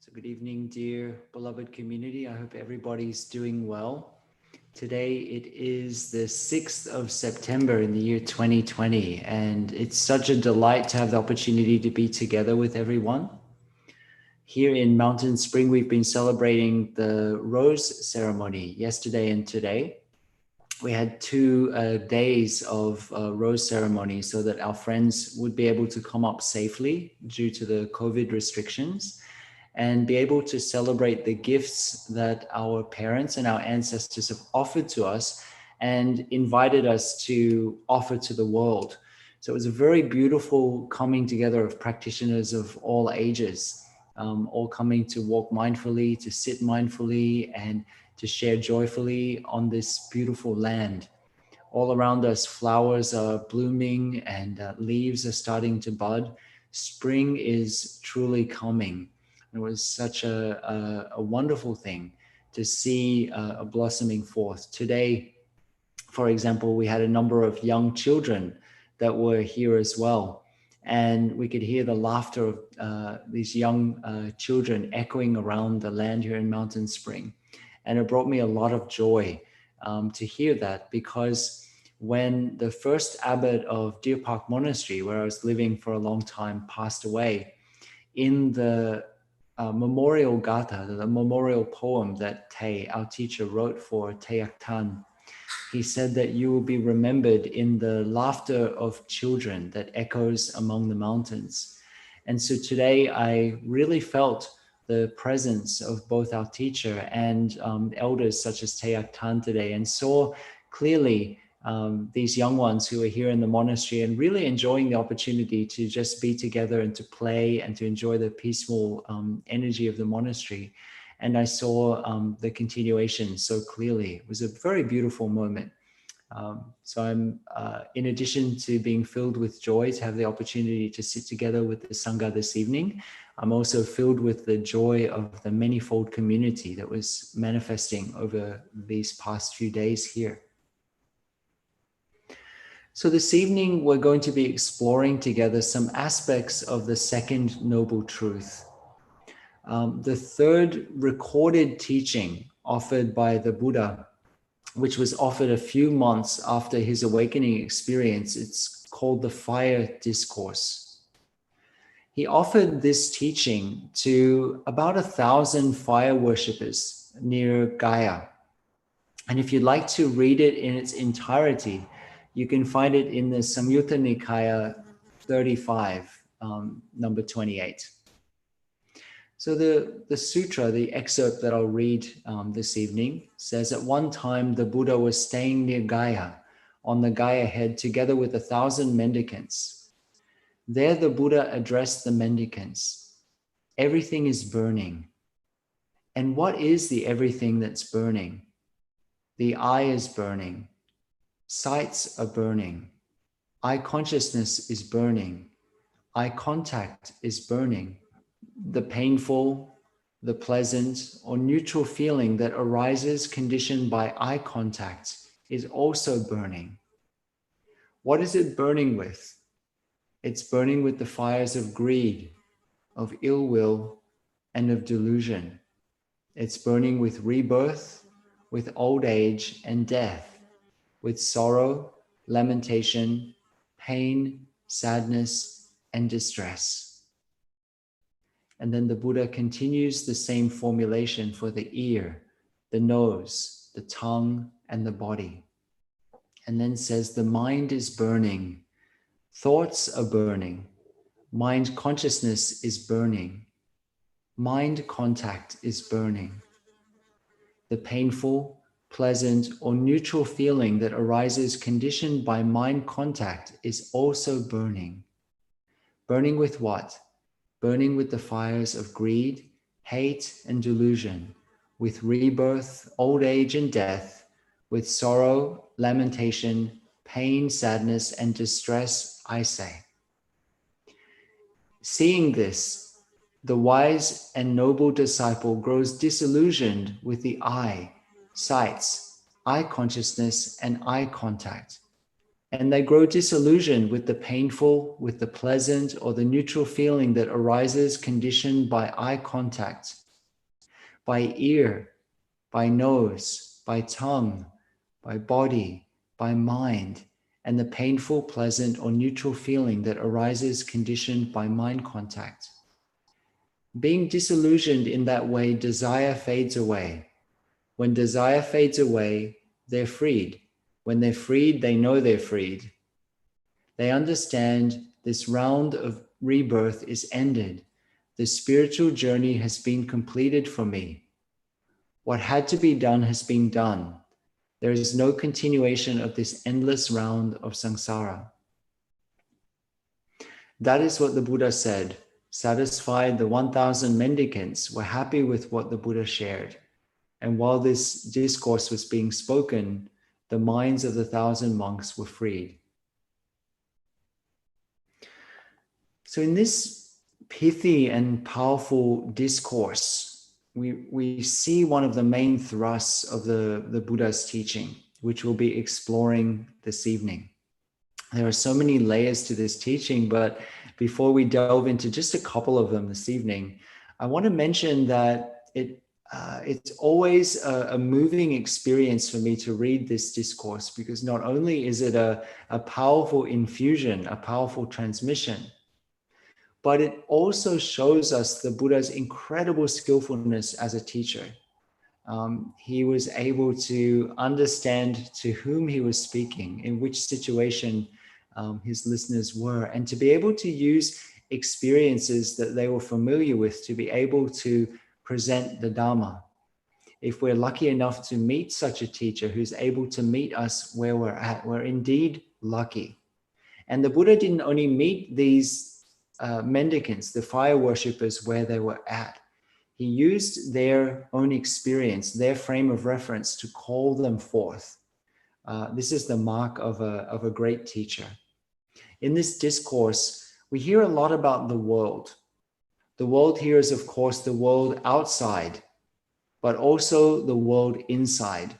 So good evening, dear beloved community. I hope everybody's doing well. Today it is the 6th of September in the year 2020, and it's such a delight to have the opportunity to be together with everyone. Here in Mountain Spring, we've been celebrating the rose ceremony yesterday and today. We had 2 days of rose ceremony so that our friends would be able to come up safely due to the COVID restrictions and be able to celebrate the gifts that our parents and our ancestors have offered to us and invited us to offer to the world. So it was a very beautiful coming together of practitioners of all ages, all coming to walk mindfully, to sit mindfully, and to share joyfully on this beautiful land. All around us, flowers are blooming and leaves are starting to bud. Spring is truly coming. It was such a wonderful thing to see a blossoming forth. Today, for example, we had a number of young children that were here as well. And we could hear the laughter of these young children echoing around the land here in Mountain Spring. And it brought me a lot of joy to hear that, because when the first abbot of Deer Park Monastery, where I was living for a long time, passed away, in the memorial gatha, the memorial poem that Te, our teacher, wrote for Teyak Tan, he said that you will be remembered in the laughter of children that echoes among the mountains. And so today I really felt the presence of both our teacher and elders such as Teyak Tan today, and saw clearly these young ones who are here in the monastery and really enjoying the opportunity to just be together and to play and to enjoy the peaceful energy of the monastery. And I saw the continuation so clearly. It was a very beautiful moment. So I'm, in addition to being filled with joy to have the opportunity to sit together with the Sangha this evening, I'm also filled with the joy of the manifold community that was manifesting over these past few days here. So this evening, we're going to be exploring together some aspects of the second noble truth. The third recorded teaching offered by the Buddha, which was offered a few months after his awakening experience, it's called the Fire Discourse. He offered this teaching to about 1,000 fire worshippers near Gaya. And if you'd like to read it in its entirety, you can find it in the Samyutta Nikaya 35, number 28. So the sutra, the excerpt that I'll read this evening, says, at one time the Buddha was staying near Gaya, on the Gaya head, together with 1,000 mendicants. There the Buddha addressed the mendicants. Everything is burning. And what is the everything that's burning? The eye is burning. Sights are burning. Eye consciousness is burning. Eye contact is burning. The painful, the pleasant, or neutral feeling that arises conditioned by eye contact is also burning. What is it burning with? It's burning with the fires of greed, of ill will, and of delusion. It's burning with rebirth, with old age and death, with sorrow, lamentation, pain, sadness, and distress. And then the Buddha continues the same formulation for the ear, the nose, the tongue, and the body. And then says, the mind is burning, thoughts are burning, mind consciousness is burning, mind contact is burning. The painful, pleasant, or neutral feeling that arises conditioned by mind contact is also burning. Burning with what? Burning with the fires of greed, hate, and delusion, with rebirth, old age, and death, with sorrow, lamentation, pain, sadness, and distress, I say. Seeing this, the wise and noble disciple grows disillusioned with the eye, sights, eye consciousness, and eye contact. And they grow disillusioned with the painful, with the pleasant, or the neutral feeling that arises conditioned by eye contact, by ear, by nose, by tongue, by body, by mind, and the painful, pleasant, or neutral feeling that arises conditioned by mind contact. Being disillusioned in that way, desire fades away. When desire fades away, they're freed. When they're freed, they know they're freed. They understand this round of rebirth is ended. The spiritual journey has been completed for me. What had to be done has been done. There is no continuation of this endless round of samsara. That is what the Buddha said. Satisfied, the 1,000 mendicants were happy with what the Buddha shared. And while this discourse was being spoken, the minds of the 1,000 monks were freed. So in this pithy and powerful discourse, we see one of the main thrusts of the Buddha's teaching, which we'll be exploring this evening. There are so many layers to this teaching, but before we delve into just a couple of them this evening, I want to mention that it's always a moving experience for me to read this discourse, because not only is it a powerful infusion, a powerful transmission, but it also shows us the Buddha's incredible skillfulness as a teacher. He was able to understand to whom he was speaking, in which situation his listeners were, and to be able to use experiences that they were familiar with to be able to present the Dharma. If we're lucky enough to meet such a teacher who's able to meet us where we're at, we're indeed lucky. And the Buddha didn't only meet these mendicants, the fire worshippers, where they were at. He used their own experience, their frame of reference, to call them forth. This is the mark of a great teacher. In this discourse, we hear a lot about the world. The world here is, of course, the world outside, but also the world inside.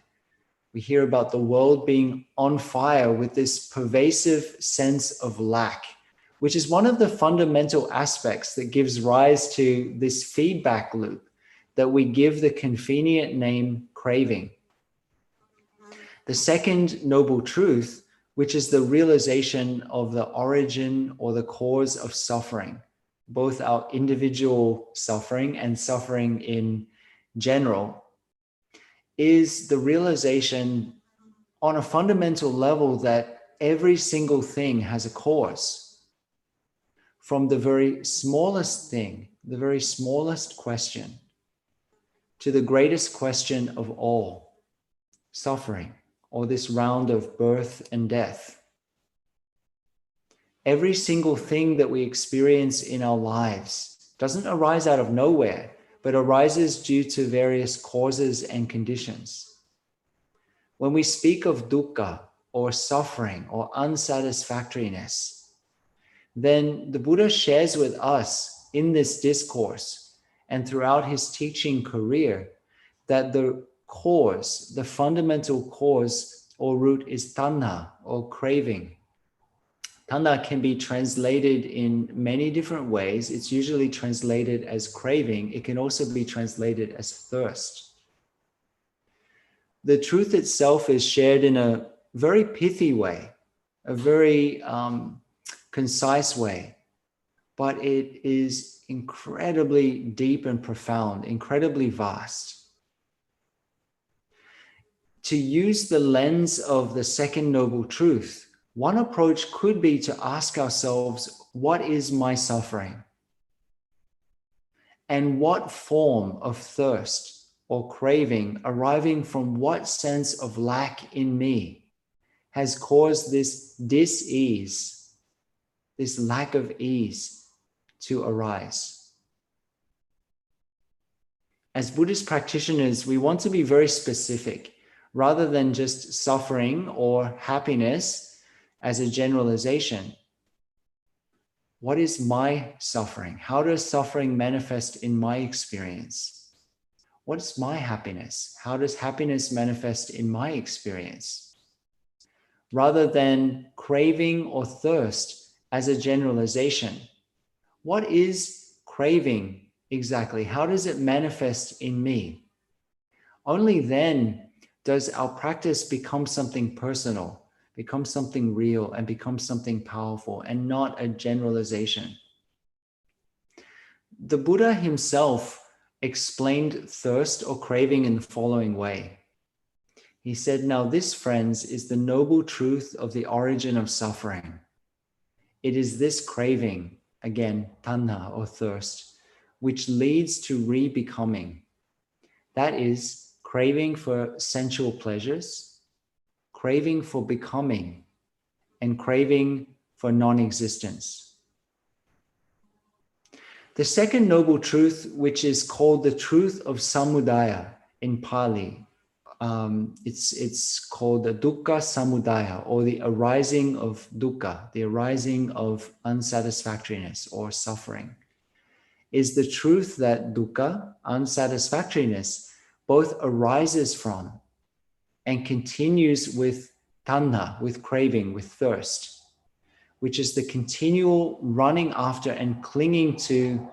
We hear about the world being on fire with this pervasive sense of lack, which is one of the fundamental aspects that gives rise to this feedback loop that we give the convenient name craving. The second noble truth, which is the realization of the origin or the cause of suffering, both our individual suffering and suffering in general, is the realization on a fundamental level that every single thing has a cause. From the very smallest thing, the very smallest question, to the greatest question of all, suffering, or this round of birth and death. Every single thing that we experience in our lives doesn't arise out of nowhere, but arises due to various causes and conditions. When we speak of dukkha, or suffering, or unsatisfactoriness, then the Buddha shares with us in this discourse and throughout his teaching career that the cause, the fundamental cause or root is tanha, or craving. Tanha can be translated in many different ways. It's usually translated as craving. It can also be translated as thirst. The truth itself is shared in a very pithy way, a very concise way, but it is incredibly deep and profound, incredibly vast. To use the lens of the second noble truth, one approach could be to ask ourselves, what is my suffering? And what form of thirst or craving arriving from what sense of lack in me has caused this dis-ease, this lack of ease to arise? As Buddhist practitioners, we want to be very specific rather than just suffering or happiness as a generalization. What is my suffering? How does suffering manifest in my experience? What is my happiness? How does happiness manifest in my experience? rather than craving or thirst as a generalization. What is craving exactly? How does it manifest in me? Only then does our practice become something personal, become something real, and become something powerful, and not a generalization. The Buddha himself explained thirst or craving in the following way. He said, "Now this, friends, is the noble truth of the origin of suffering. It is this craving," again, tanha or thirst, "which leads to re-becoming. That is, craving for sensual pleasures, craving for becoming, and craving for non-existence." The second noble truth, which is called the truth of samudaya in Pali, it's called the Dukkha Samudaya, or the arising of dukkha, the arising of unsatisfactoriness or suffering, is the truth that dukkha, unsatisfactoriness, both arises from and continues with tanha, with craving, with thirst, which is the continual running after and clinging to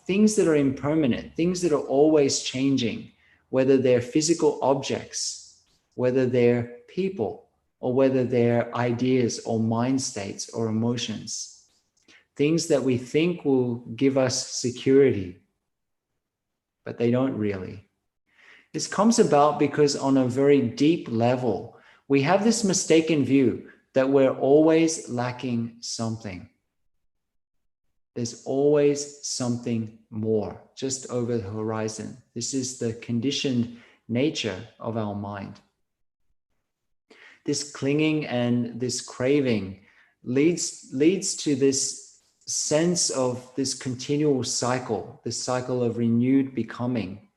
things that are impermanent, things that are always changing, whether they're physical objects, whether they're people, or whether they're ideas or mind states or emotions. Things that we think will give us security, but they don't really. This comes about because on a very deep level, we have this mistaken view that we're always lacking something. There's always something more just over the horizon. This is the conditioned nature of our mind. This clinging and this craving leads to this sense of this continual cycle, this cycle of renewed becoming.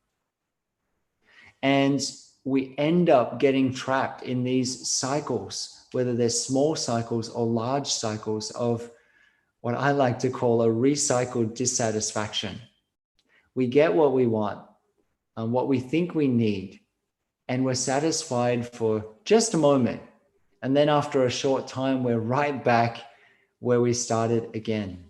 And we end up getting trapped in these cycles, whether they're small cycles or large cycles of what I like to call a recycled dissatisfaction. We get what we want and what we think we need, and we're satisfied for just a moment. And then after a short time, we're right back where we started again.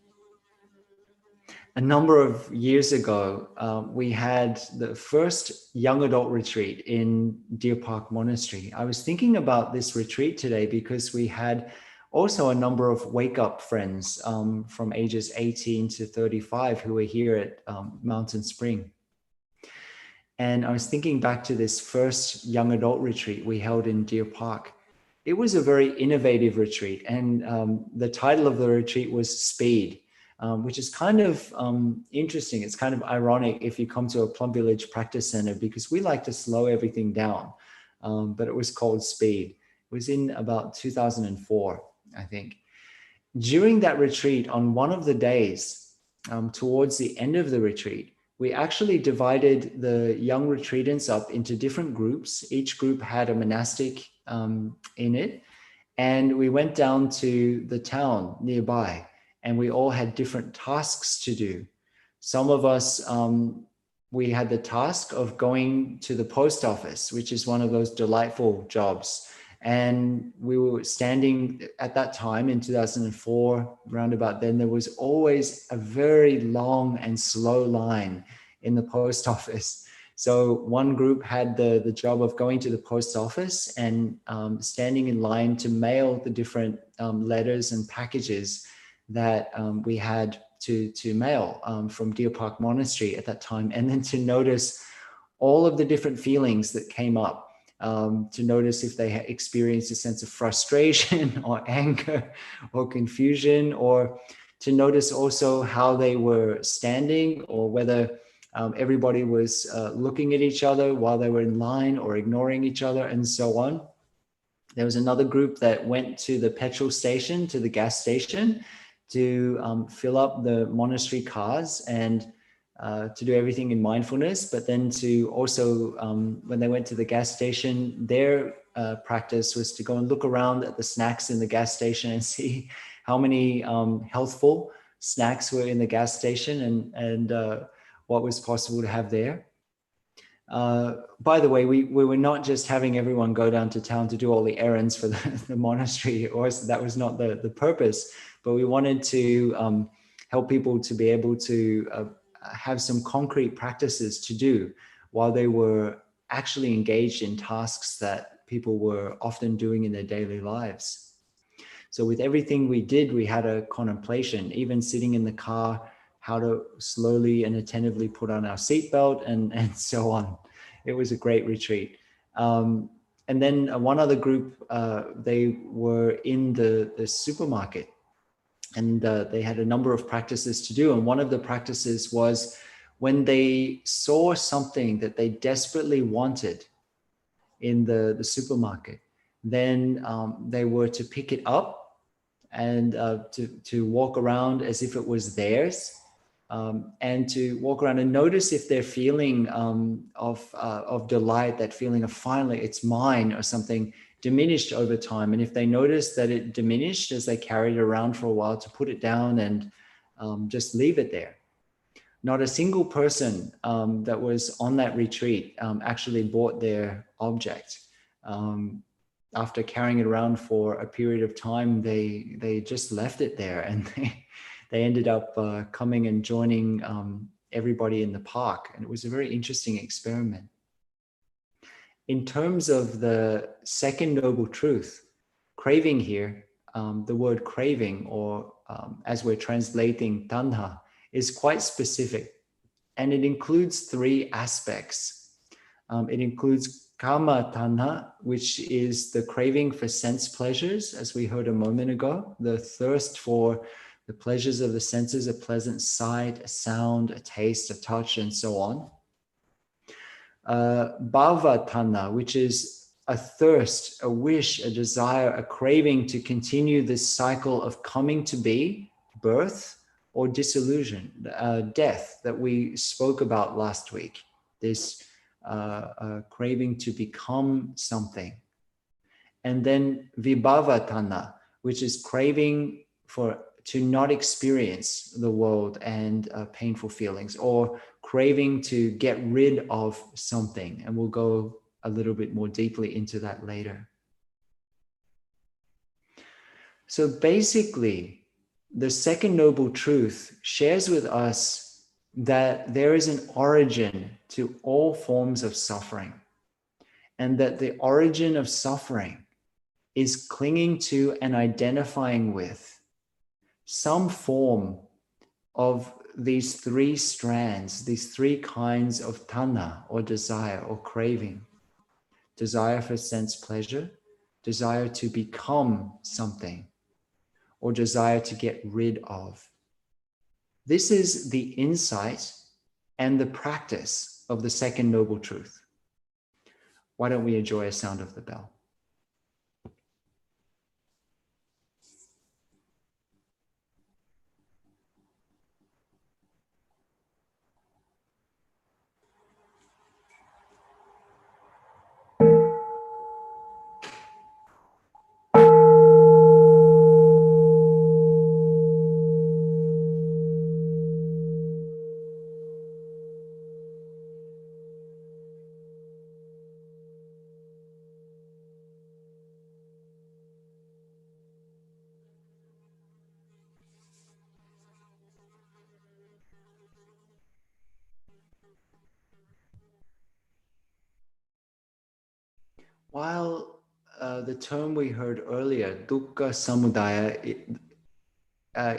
A number of years ago, we had the first young adult retreat in Deer Park Monastery. I was thinking about this retreat today because we had also a number of wake-up friends from ages 18 to 35 who were here at Mountain Spring. And I was thinking back to this first young adult retreat we held in Deer Park. It was a very innovative retreat, and the title of the retreat was Speed, which is kind of interesting. It's kind of ironic if you come to a Plum Village practice center, because we like to slow everything down, but it was called Speed. It was in about 2004, I think. During that retreat, on one of the days, towards the end of the retreat, we actually divided the young retreatants up into different groups. Each group had a monastic in it. And we went down to the town nearby, and we all had different tasks to do. Some of us, we had the task of going to the post office, which is one of those delightful jobs. And we were standing at that time in 2004, roundabout then, there was always a very long and slow line in the post office. So one group had the job of going to the post office and standing in line to mail the different letters and packages that we had to mail from Deer Park Monastery at that time, and then to notice all of the different feelings that came up. To notice if they experienced a sense of frustration or anger or confusion, or to notice also how they were standing, or whether everybody was looking at each other while they were in line or ignoring each other, and so on. There was another group that went to the petrol station, to the gas station, to fill up the monastery cars and to do everything in mindfulness, but then to also, when they went to the gas station, their practice was to go and look around at the snacks in the gas station and see how many healthful snacks were in the gas station, and what was possible to have there. By the way, we were not just having everyone go down to town to do all the errands for the monastery, or that was not the purpose, but we wanted to help people to be able to have some concrete practices to do while they were actually engaged in tasks that people were often doing in their daily lives. So with everything we did, we had a contemplation, even sitting in the car, how to slowly and attentively put on our seatbelt and so on. It was a great retreat. And then one other group, they were in the supermarket, and they had a number of practices to do. And one of the practices was when they saw something that they desperately wanted in the supermarket, then they were to pick it up and to walk around as if it was theirs, and to walk around and notice if they're feeling of delight, that feeling of finally it's mine or something, diminished over time. And if they noticed that it diminished as they carried it around for a while, to put it down and just leave it there. Not a single person that was on that retreat actually bought their object. After carrying it around for a period of time, they just left it there, and they ended up coming and joining everybody in the park. And it was a very interesting experiment. In terms of the second noble truth, craving here, the word craving, or as we're translating tanha, is quite specific. And it includes three aspects. It includes kama tanha, which is the craving for sense pleasures, as we heard a moment ago, the thirst for the pleasures of the senses, a pleasant sight, a sound, a taste, a touch, and so on. Bhava tanha, which is a thirst, a wish, a desire, a craving to continue this cycle of coming to be, birth, or dissolution, death, that we spoke about last week. This craving to become something. And then vibhava tanha, which is craving to not experience the world and painful feelings, or craving to get rid of something. And we'll go a little bit more deeply into that later. So basically, the second noble truth shares with us that there is an origin to all forms of suffering, and that the origin of suffering is clinging to and identifying with some form of these three strands, these three kinds of tanha, or desire, or craving. Desire for sense pleasure, desire to become something, or desire to get rid of. This is the insight and the practice of the second noble truth. Why don't we enjoy a sound of the bell? While the term we heard earlier, Dukkha Samudaya,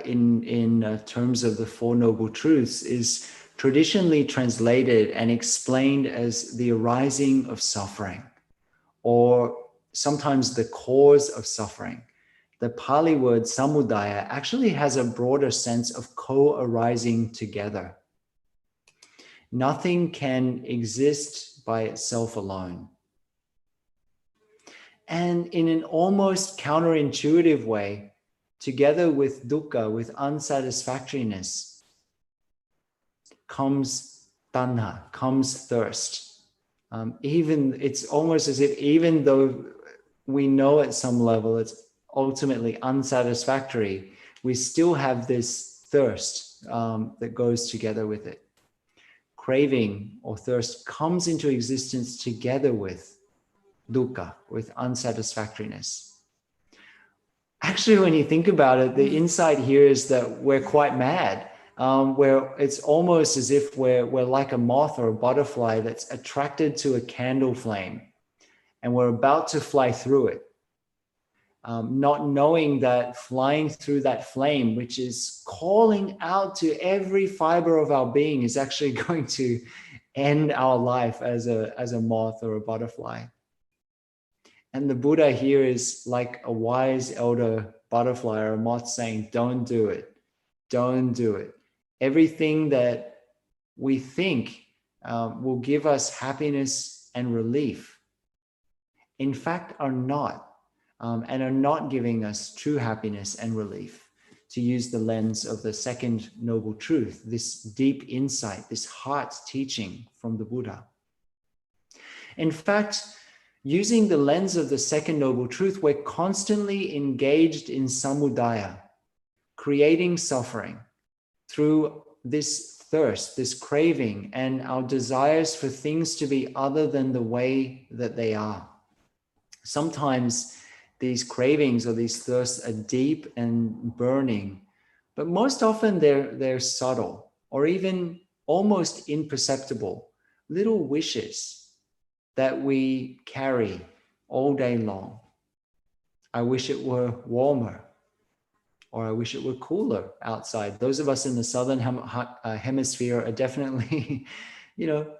in terms of the Four Noble Truths, is traditionally translated and explained as the arising of suffering, or sometimes the cause of suffering. The Pali word samudaya actually has a broader sense of co-arising together. Nothing can exist by itself alone. And in an almost counterintuitive way, together with dukkha, with unsatisfactoriness, comes tanha, comes thirst. It's almost as if, even though we know at some level it's ultimately unsatisfactory, we still have this thirst that goes together with it. craving or thirst comes into existence together with dukkha, with unsatisfactoriness. Actually, when you think about it, the insight here is that we're quite mad, where it's almost as if we're like a moth or a butterfly that's attracted to a candle flame, and we're about to fly through it. Not knowing that flying through that flame, which is calling out to every fiber of our being, is actually going to end our life as a moth or a butterfly. And the Buddha here is like a wise elder butterfly or a moth saying, don't do it. Don't do it. Everything that we think will give us happiness and relief, in fact, are not. And are not giving us true happiness and relief, to use the lens of the second noble truth, this deep insight, this heart teaching from the Buddha. In fact, using the lens of the second noble truth, we're constantly engaged in samudaya, creating suffering through this thirst, this craving, and our desires for things to be other than the way that they are. Sometimes these cravings or these thirsts are deep and burning, but most often they're subtle or even almost imperceptible, little wishes that we carry all day long. I wish it were warmer, or I wish it were cooler outside. Those of us in the southern hemisphere are definitely,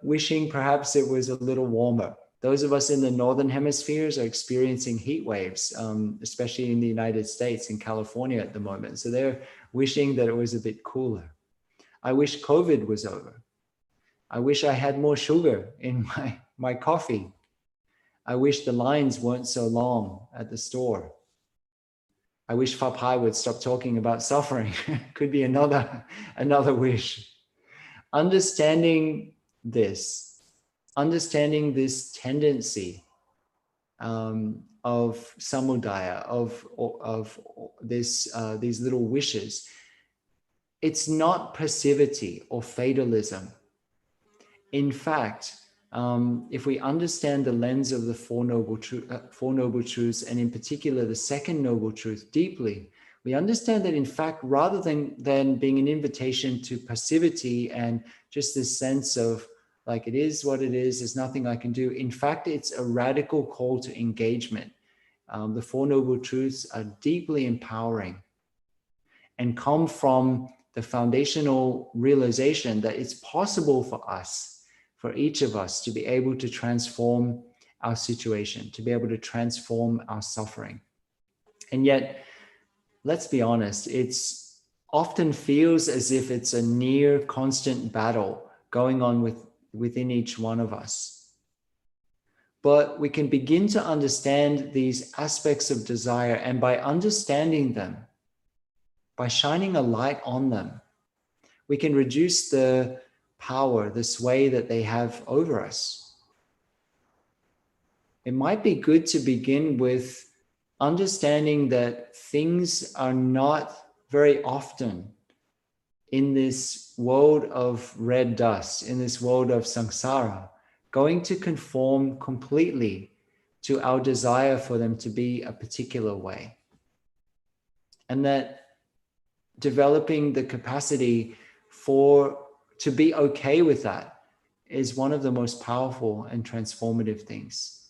wishing perhaps it was a little warmer. Those of us in the northern hemispheres are experiencing heat waves, especially in the United States, in California at the moment. So they're wishing that it was a bit cooler. I wish COVID was over. I wish I had more sugar in my coffee. I wish the lines weren't so long at the store. I wish Pháp would stop talking about suffering. Could be another wish. Understanding this tendency of samudaya, of these little wishes, it's not passivity or fatalism. In fact, if we understand the lens of the Four Noble Truths, and in particular the second Noble Truth deeply, we understand that in fact, rather than being an invitation to passivity and just this sense of like, it is what it is, there's nothing I can do. In fact, it's a radical call to engagement. The Four Noble Truths are deeply empowering and come from the foundational realization that it's possible for us, for each of us, to be able to transform our situation, to be able to transform our suffering. And yet, let's be honest, it's often feels as if it's a near constant battle going on within each one of us. But we can begin to understand these aspects of desire, and by understanding them, by shining a light on them, we can reduce the power, the sway that they have over us. It might be good to begin with understanding that things are not very often in this world of red dust, in this world of samsara, going to conform completely to our desire for them to be a particular way. And that developing the capacity to be okay with that is one of the most powerful and transformative things.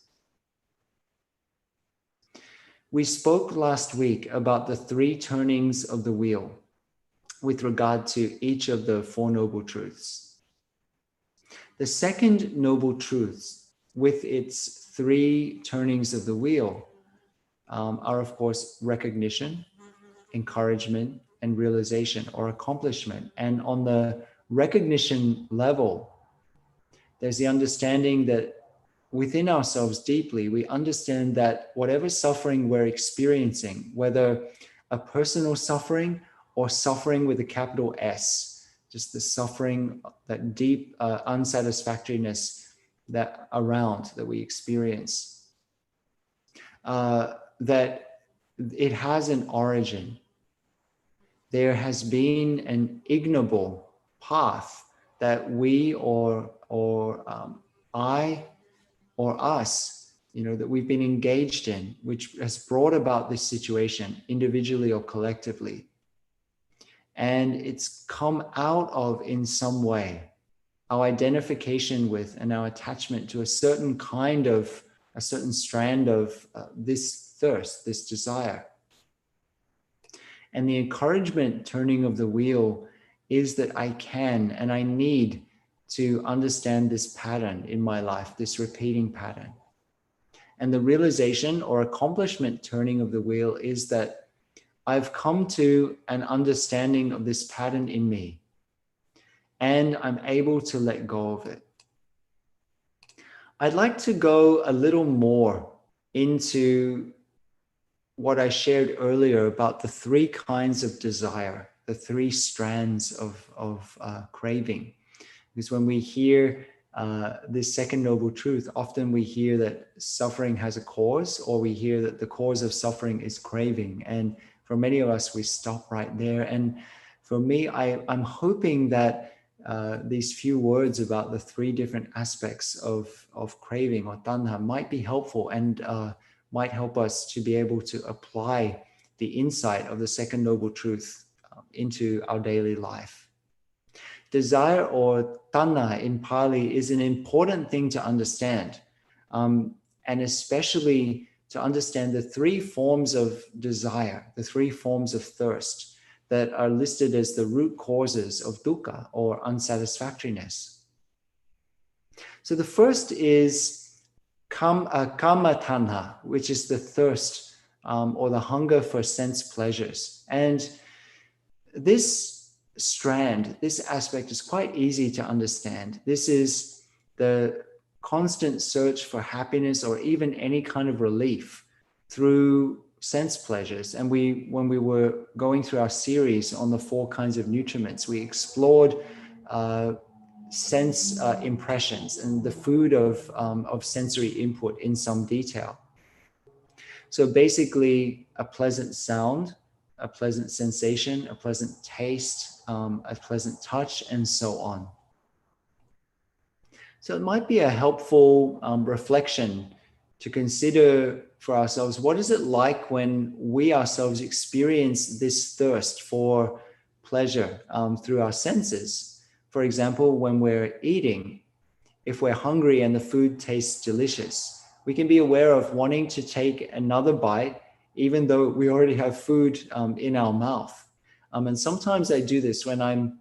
We spoke last week about the 3 turnings of the wheel with regard to each of the Four Noble Truths. The second Noble Truth, with its 3 turnings of the wheel, are of course recognition, encouragement, and realization or accomplishment. And on the recognition level, there's the understanding that within ourselves deeply, we understand that whatever suffering we're experiencing, whether a personal suffering or suffering with a capital S, just the suffering, that deep unsatisfactoriness that we experience, that it has an origin. There has been an ignoble path that we or I or us, that we've been engaged in, which has brought about this situation individually or collectively. And it's come out of, in some way, our identification with and our attachment to a certain strand of this thirst, this desire. And the encouragement turning of the wheel is that I can and I need to understand this pattern in my life, this repeating pattern. And the realization or accomplishment turning of the wheel is that I've come to an understanding of this pattern in me, and I'm able to let go of it. I'd like to go a little more into what I shared earlier about the three kinds of desire, the three strands of craving. Because when we hear this second noble truth, often we hear that suffering has a cause, or we hear that the cause of suffering is craving. And for many of us, we stop right there. And for me, I'm hoping that these few words about the three different aspects of craving or tanha might be helpful and might help us to be able to apply the insight of the second noble truth into our daily life. Desire or tanha in Pali is an important thing to understand, and especially to understand the three forms of desire, the three forms of thirst that are listed as the root causes of dukkha or unsatisfactoriness. So the first is kama tanha, which is the thirst or the hunger for sense pleasures. And this strand, this aspect is quite easy to understand. This is the constant search for happiness or even any kind of relief through sense pleasures. And when we were going through our series on the 4 kinds of nutriments, we explored sense impressions and the food of sensory input in some detail. So basically, a pleasant sound, a pleasant sensation, a pleasant taste, a pleasant touch, and so on. So it might be a helpful reflection to consider for ourselves, what is it like when we ourselves experience this thirst for pleasure through our senses? For example, when we're eating, if we're hungry and the food tastes delicious, we can be aware of wanting to take another bite, even though we already have food in our mouth. And sometimes I do this when I'm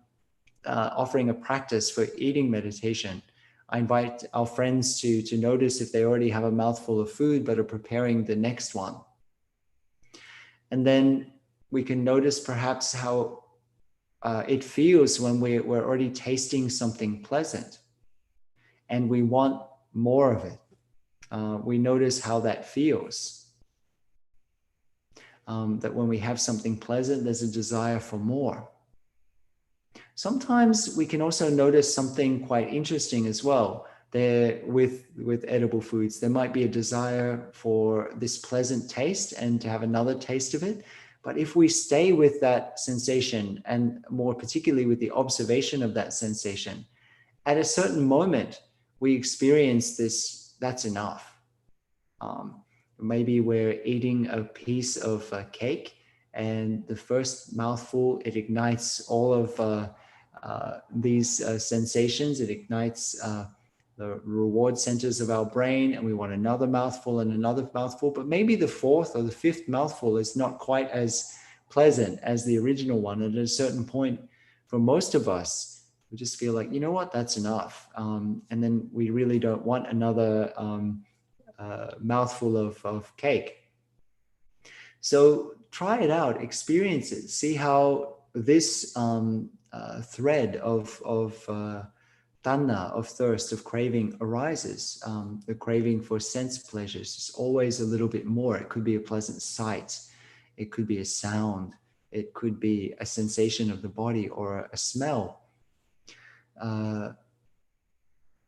offering a practice for eating meditation. I invite our friends to notice if they already have a mouthful of food but are preparing the next one. And then we can notice perhaps how it feels when we're already tasting something pleasant and we want more of it. We notice how that feels. That when we have something pleasant, there's a desire for more. Sometimes we can also notice something quite interesting as well. There, with edible foods, there might be a desire for this pleasant taste and to have another taste of it. But if we stay with that sensation, and more particularly with the observation of that sensation, at a certain moment, we experience this, that's enough. Maybe we're eating a piece of cake, and the first mouthful, it ignites all of these sensations. It ignites the reward centers of our brain, and we want another mouthful and another mouthful. But maybe the fourth or the fifth mouthful is not quite as pleasant as the original one. And at a certain point, for most of us, we just feel like, you know what, that's enough. And then we really don't want another mouthful of cake. So try it out, experience it, see how this thread of tanha, of thirst, of craving arises. The craving for sense pleasures is always a little bit more. It could be a pleasant sight, it could be a sound, it could be a sensation of the body or a smell.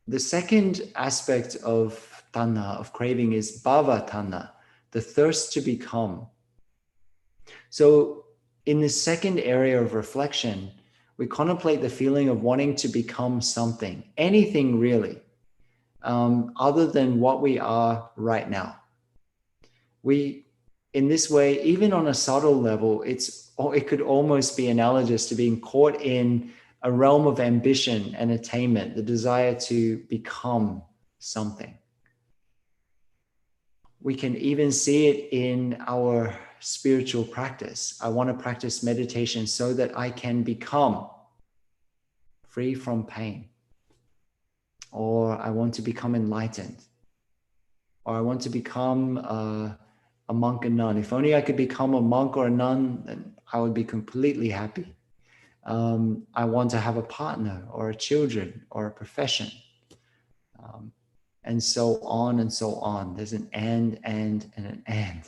The second aspect of tanha, of craving, is bhava tanha, the thirst to become. So in the second area of reflection, We contemplate the feeling of wanting to become something, anything really, other than what we are right now. We, in this way, even on a subtle level, it could almost be analogous to being caught in a realm of ambition and attainment, the desire to become something. We can even see it in our spiritual practice. I want to practice meditation so that I can become free from pain. Or I want to become enlightened. Or I want to become a monk and nun. If only I could become a monk or a nun, then I would be completely happy. I want to have a partner or a children or a profession. And so on and so on. There's an and an and.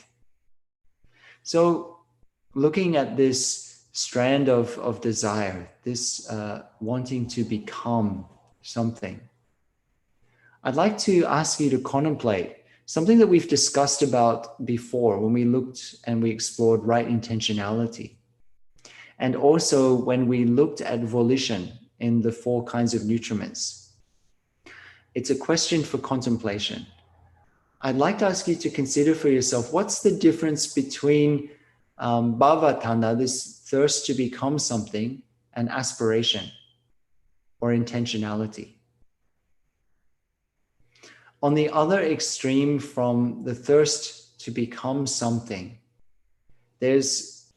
So looking at this strand of desire, this wanting to become something, I'd like to ask you to contemplate something that we've discussed about before when we looked and we explored right intentionality. And also when we looked at volition in the 4 kinds of nutriments. It's a question for contemplation. I'd like to ask you to consider for yourself, what's the difference between bhavatana, this thirst to become something, and aspiration or intentionality? On the other extreme from the thirst to become something, there's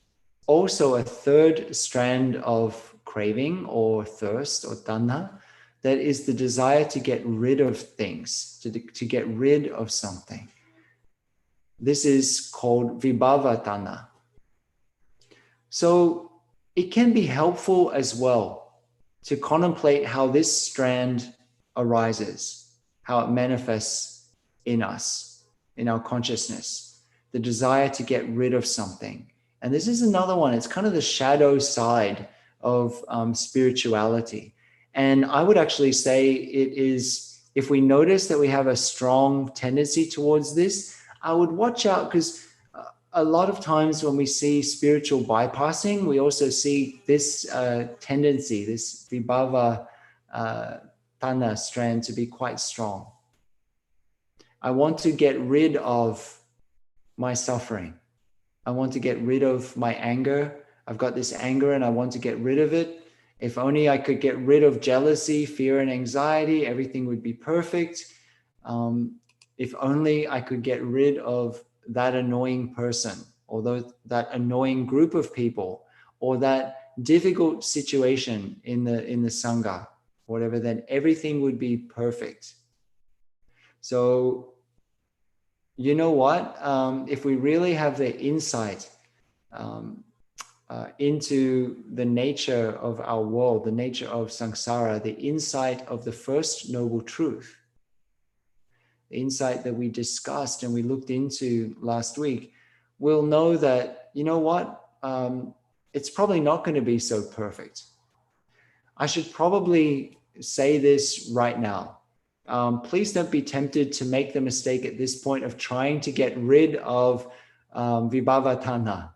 also a third strand of craving or thirst or tanha, that is the desire to get rid of things, to get rid of something. This is called vibhavatana. So it can be helpful as well to contemplate how this strand arises, how it manifests in us, in our consciousness, the desire to get rid of something. And this is another one, it's kind of the shadow side of spirituality. And I would actually say it is, if we notice that we have a strong tendency towards this, I would watch out, because a lot of times when we see spiritual bypassing, we also see this tendency, this vibhava tana strand to be quite strong. I want to get rid of my suffering. I want to get rid of my anger. I've got this anger and I want to get rid of it. If only I could get rid of jealousy, fear, and anxiety, everything would be perfect. If only I could get rid of that annoying person, or that annoying group of people, or that difficult situation in the Sangha, whatever, then everything would be perfect. So, you know what? If we really have the insight into the nature of our world, the nature of samsara, the insight of the first noble truth, the insight that we discussed and we looked into last week, we'll know that, you know what, it's probably not going to be so perfect. I should probably say this right now. Please don't be tempted to make the mistake at this point of trying to get rid of vibhavatana.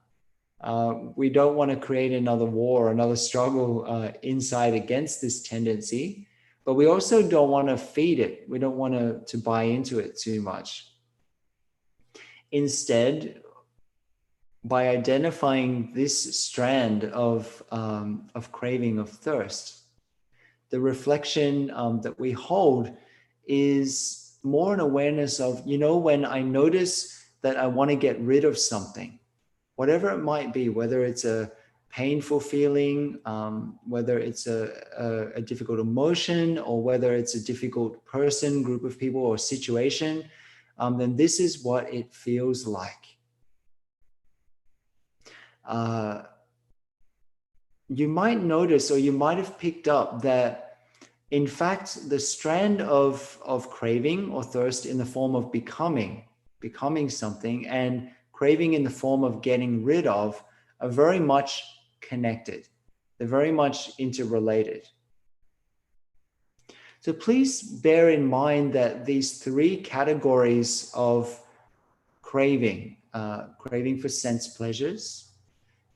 We don't want to create another war, another struggle inside against this tendency, but we also don't want to feed it. We don't want to buy into it too much. Instead, by identifying this strand of craving, of thirst, the reflection that we hold is more an awareness of, you know, when I notice that I want to get rid of something, whatever it might be, whether it's a painful feeling, whether it's a difficult emotion, or whether it's a difficult person, group of people, or situation, then this is what it feels like. You might notice, or you might have picked up that, in fact, the strand of craving or thirst in the form of becoming something, and craving in the form of getting rid of, are very much connected. They're very much interrelated. So please bear in mind that these 3 categories of craving, craving for sense pleasures,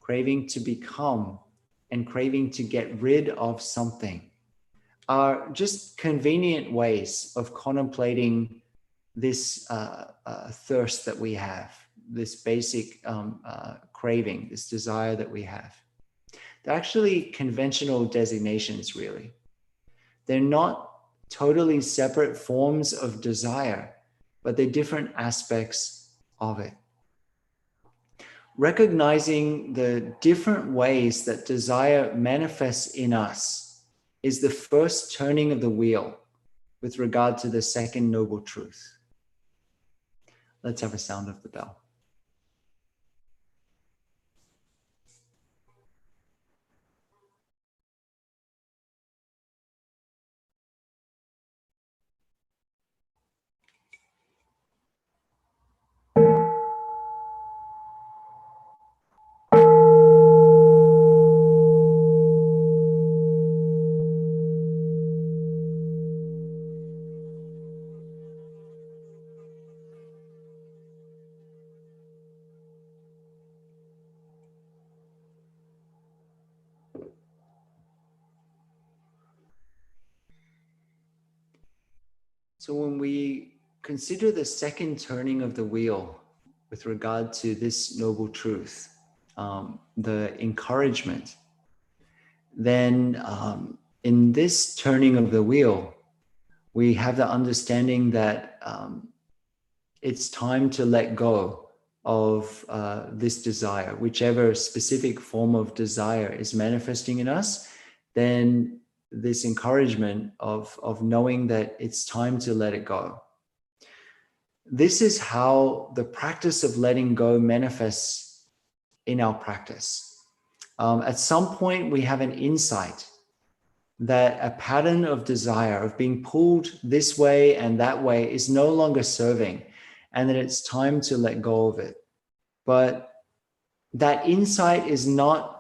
craving to become, and craving to get rid of something are just convenient ways of contemplating this thirst that we have, this basic craving, this desire that we have. They're actually conventional designations, really. They're not totally separate forms of desire, but they're different aspects of it. Recognizing the different ways that desire manifests in us is the first turning of the wheel with regard to the second noble truth. Let's have a sound of the bell. So when we consider the second turning of the wheel with regard to this noble truth, the encouragement, then in this turning of the wheel, we have the understanding that it's time to let go of this desire, whichever specific form of desire is manifesting in us, then this encouragement of knowing that it's time to let it go. This is how the practice of letting go manifests in our practice. At some point, we have an insight that a pattern of desire, of being pulled this way and that way, is no longer serving, and that it's time to let go of it. But that insight is not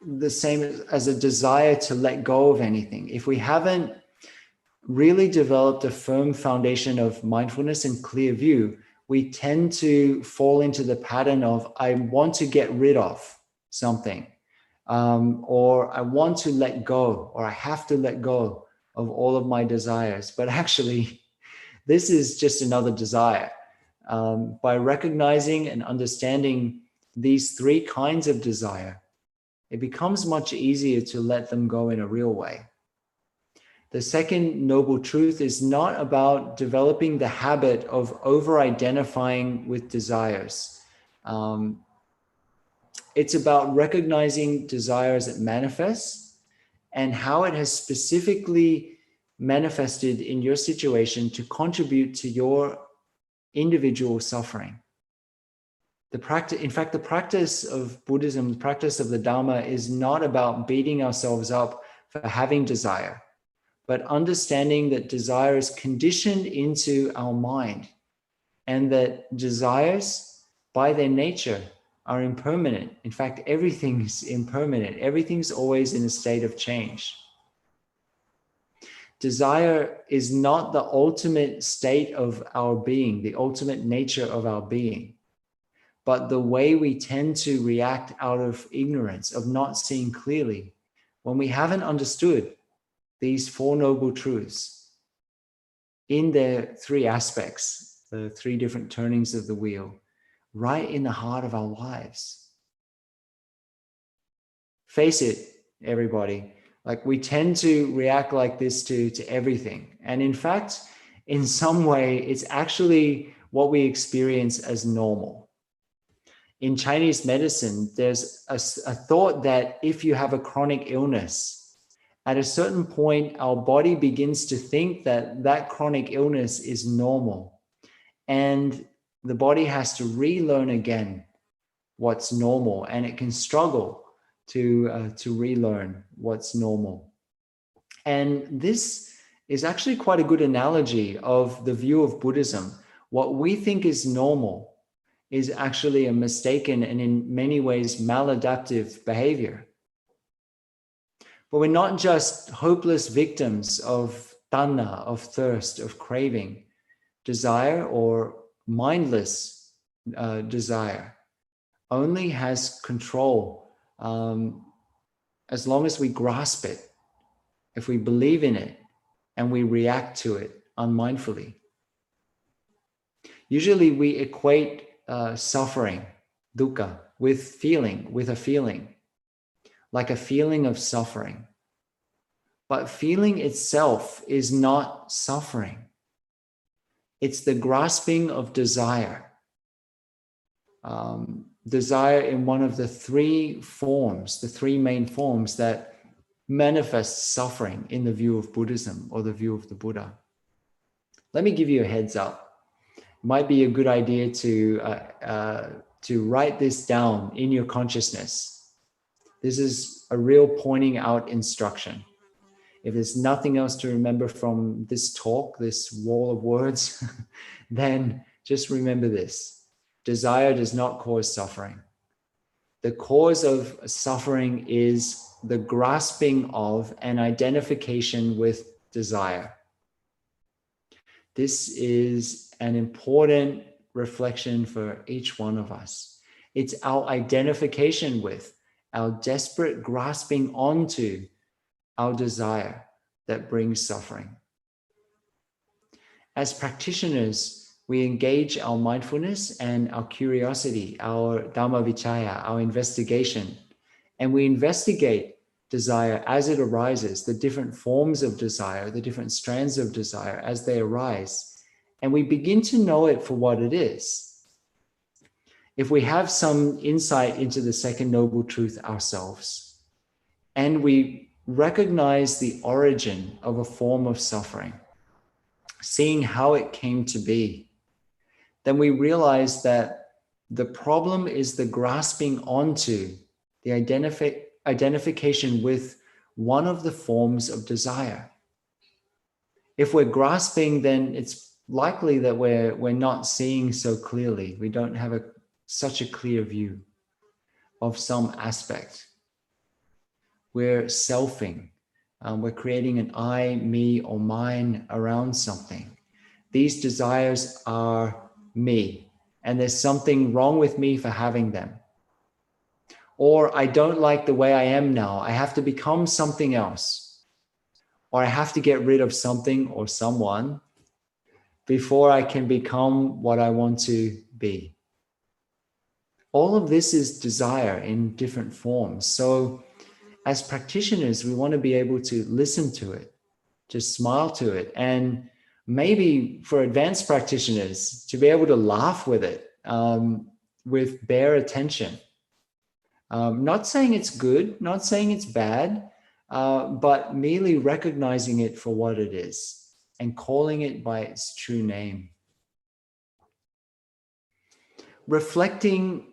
the same as a desire to let go of anything. If we haven't really developed a firm foundation of mindfulness and clear view, we tend to fall into the pattern of, I want to get rid of something, or I want to let go, or I have to let go of all of my desires. But actually, this is just another desire. By recognizing and understanding these three kinds of desire, it becomes much easier to let them go in a real way. The second noble truth is not about developing the habit of over-identifying with desires. It's about recognizing desires that manifest and how it has specifically manifested in your situation to contribute to your individual suffering. The practice of Buddhism, the practice of the Dharma, is not about beating ourselves up for having desire, but understanding that desire is conditioned into our mind, and that desires, by their nature, are impermanent. In fact, everything is impermanent. Everything's always in a state of change. Desire is not the ultimate state of our being, the ultimate nature of our being, but the way we tend to react out of ignorance, of not seeing clearly, when we haven't understood these four noble truths in their three aspects, the three different turnings of the wheel, right in the heart of our lives. Face it, everybody, like we tend to react like this to everything. And in fact, in some way, it's actually what we experience as normal. In Chinese medicine, there's a thought that if you have a chronic illness, at a certain point, our body begins to think that that chronic illness is normal. And the body has to relearn again what's normal, and it can struggle to relearn what's normal. And this is actually quite a good analogy of the view of Buddhism. What we think is normal is actually a mistaken and in many ways maladaptive behavior. But we're not just hopeless victims of tanha, of thirst, of craving, desire, or mindless desire only has control as long as we grasp it, if we believe in it, and we react to it unmindfully. Usually we equate suffering, dukkha, with a feeling, like a feeling of suffering. But feeling itself is not suffering. It's the grasping of desire. Desire in one of the three forms, the three main forms that manifest suffering in the view of Buddhism or the view of the Buddha. Let me give you a heads up. It might be a good idea to write this down in your consciousness. This is a real pointing out instruction. If there's nothing else to remember from this talk, this wall of words, then just remember this. Desire does not cause suffering. The cause of suffering is the grasping of an identification with desire. This is an important reflection for each one of us. It's our identification with, our desperate grasping onto our desire that brings suffering. As practitioners, we engage our mindfulness and our curiosity, our Dhamma Vichaya, our investigation, and we investigate desire as it arises, the different forms of desire, the different strands of desire as they arise, and we begin to know it for what it is. If we have some insight into the second noble truth ourselves, and we recognize the origin of a form of suffering, seeing how it came to be, then we realize that the problem is the grasping onto, the identification with one of the forms of desire. If we're grasping, then it's likely that we're not seeing so clearly. We don't have such a clear view of some aspect. We're selfing. We're creating an I, me, or mine around something. These desires are me, and there's something wrong with me for having them. Or I don't like the way I am now. I have to become something else. Or I have to get rid of something or someone before I can become what I want to be. All of this is desire in different forms. So as practitioners, we want to be able to listen to it, to smile to it, and maybe for advanced practitioners, to be able to laugh with it, with bare attention. Not saying it's good, not saying it's bad, but merely recognizing it for what it is and calling it by its true name. Reflecting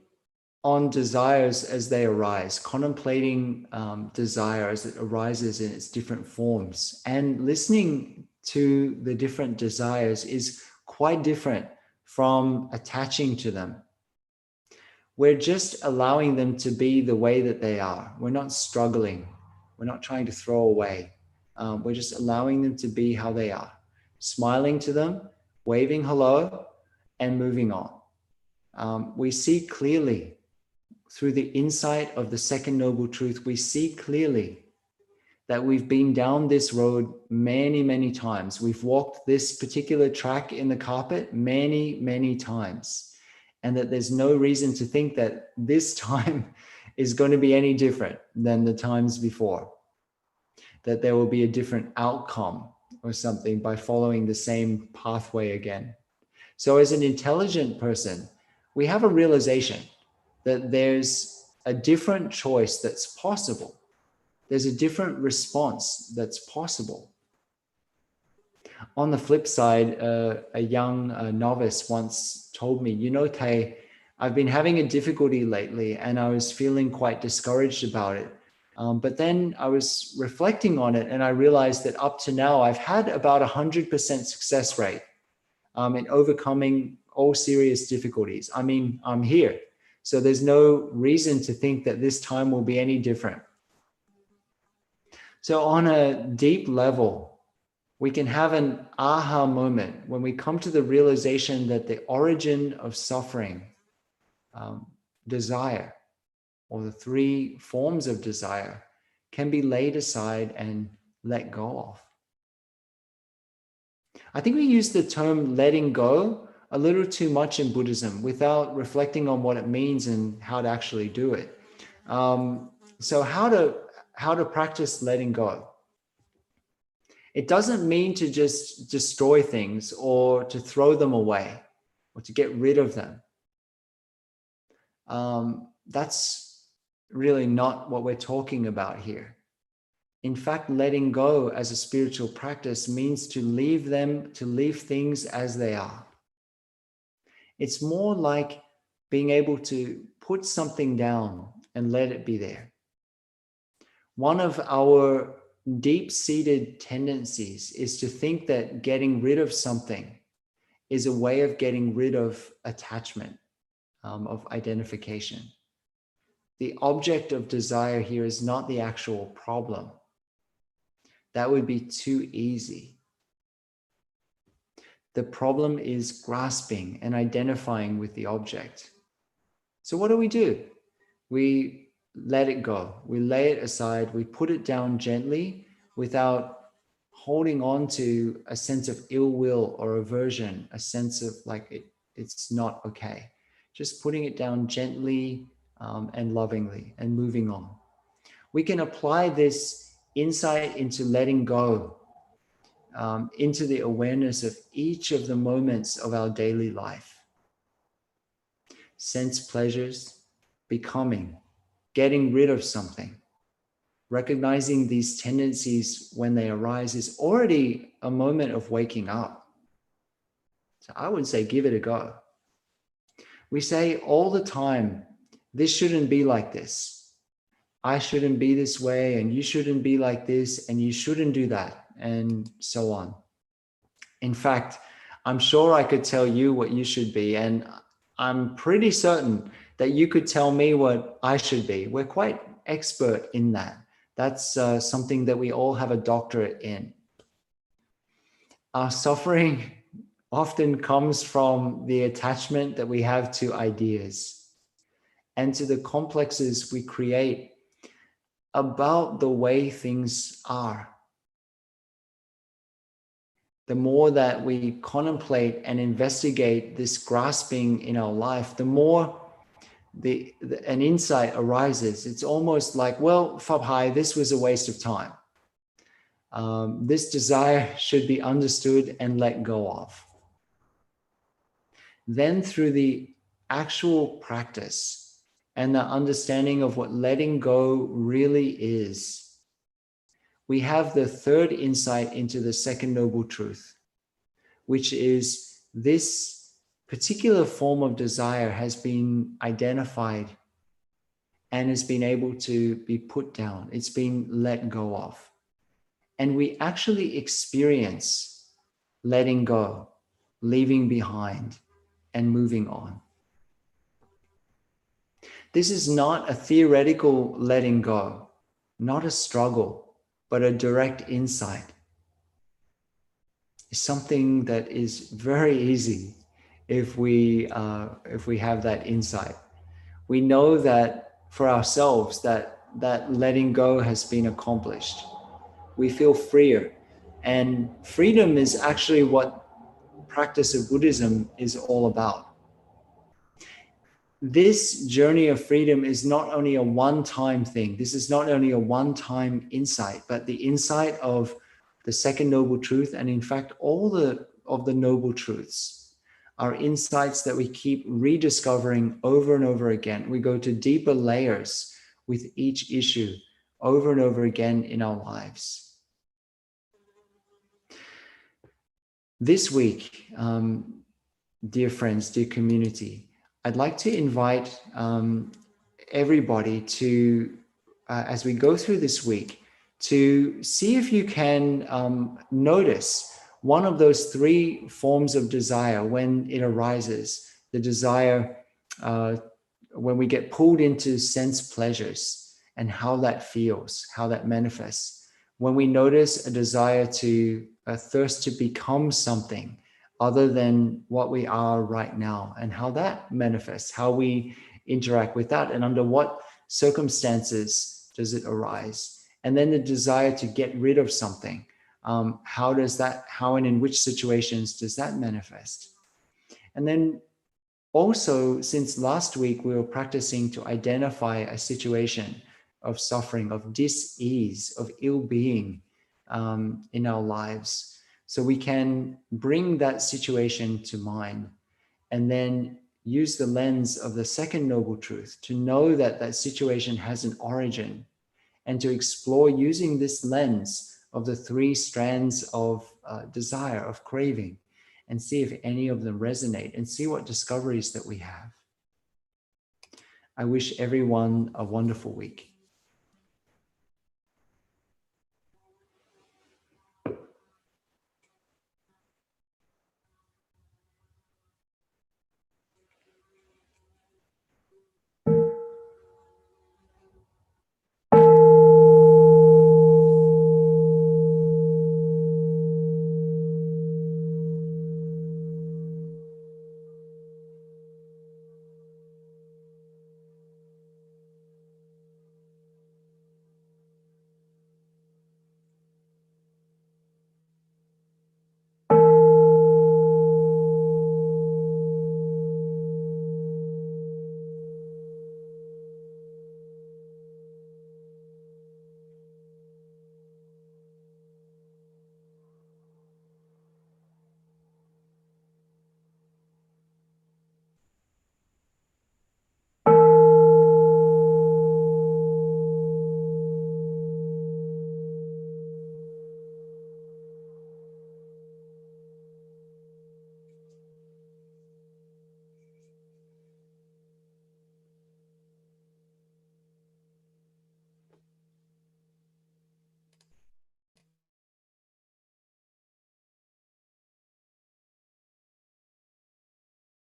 on desires as they arise, contemplating desire as it arises in its different forms, and listening to the different desires is quite different from attaching to them. We're just allowing them to be the way that they are. We're not struggling. We're not trying to throw away. We're just allowing them to be how they are, smiling to them, waving hello, and moving on. We see clearly through the insight of the second noble truth, we see clearly that we've been down this road many, many times. We've walked this particular track in the carpet many, many times. And that there's no reason to think that this time is going to be any different than the times before. That there will be a different outcome or something by following the same pathway again. So as an intelligent person, we have a realization that there's a different choice that's possible. There's a different response that's possible. On the flip side, a young novice once told me, you know, Thay, I've been having a difficulty lately and I was feeling quite discouraged about it. But then I was reflecting on it and I realized that up to now, I've had about 100% success rate in overcoming all serious difficulties. I mean, I'm here. So there's no reason to think that this time will be any different. So on a deep level, we can have an aha moment when we come to the realization that the origin of suffering, desire, or the three forms of desire, can be laid aside and let go of. I think we use the term letting go a little too much in Buddhism without reflecting on what it means and how to actually do it. So how to practice letting go? It doesn't mean to just destroy things or to throw them away or to get rid of them. That's really not what we're talking about here. In fact, letting go as a spiritual practice means to leave things as they are. It's more like being able to put something down and let it be there. One of our deep-seated tendencies is to think that getting rid of something is a way of getting rid of attachment, of identification. The object of desire here is not the actual problem. That would be too easy. The problem is grasping and identifying with the object. So what do? We let it go. We lay it aside. We put it down gently without holding on to a sense of ill will or aversion, a sense of like it's not okay. Just putting it down gently and lovingly and moving on. We can apply this insight into letting go, into the awareness of each of the moments of our daily life. Sense pleasures, becoming, getting rid of something. Recognizing these tendencies when they arise is already a moment of waking up. So I would say give it a go. We say all the time, this shouldn't be like this. I shouldn't be this way, and you shouldn't be like this, and you shouldn't do that, and so on. In fact, I'm sure I could tell you what you should be, and I'm pretty certain that you could tell me what I should be. We're quite expert in that. That's something that we all have a doctorate in. Our suffering often comes from the attachment that we have to ideas and to the complexes we create about the way things are. The more that we contemplate and investigate this grasping in our life, the more an insight arises. It's almost like, well, Pháp, this was a waste of time. This desire should be understood and let go of. Then through the actual practice and the understanding of what letting go really is, we have the third insight into the second noble truth, which is this particular form of desire has been identified and has been able to be put down. It's been let go of. And we actually experience letting go, leaving behind, and moving on. This is not a theoretical letting go, not a struggle, but a direct insight. It's something that is very easy if we have that insight. We know that for ourselves that letting go has been accomplished. We feel freer, and freedom is actually what practice of Buddhism is all about. This journey of freedom is not only a one-time thing. This is not only a one-time insight, but the insight of the second noble truth, and in fact, all of the noble truths are insights that we keep rediscovering over and over again. We go to deeper layers with each issue over and over again in our lives. This week, dear friends, dear community, I'd like to invite everybody to, as we go through this week, to see if you can notice one of those three forms of desire when it arises. The desire when we get pulled into sense pleasures and how that feels, how that manifests. When we notice a desire a thirst to become something other than what we are right now, and how that manifests, how we interact with that, and under what circumstances does it arise. And then the desire to get rid of something. How and in which situations does that manifest? And then also, since last week, we were practicing to identify a situation of suffering, of dis-ease, of ill-being in our lives. So we can bring that situation to mind and then use the lens of the second noble truth to know that that situation has an origin, and to explore using this lens of the three strands of desire, of craving, and see if any of them resonate and see what discoveries that we have. I wish everyone a wonderful week.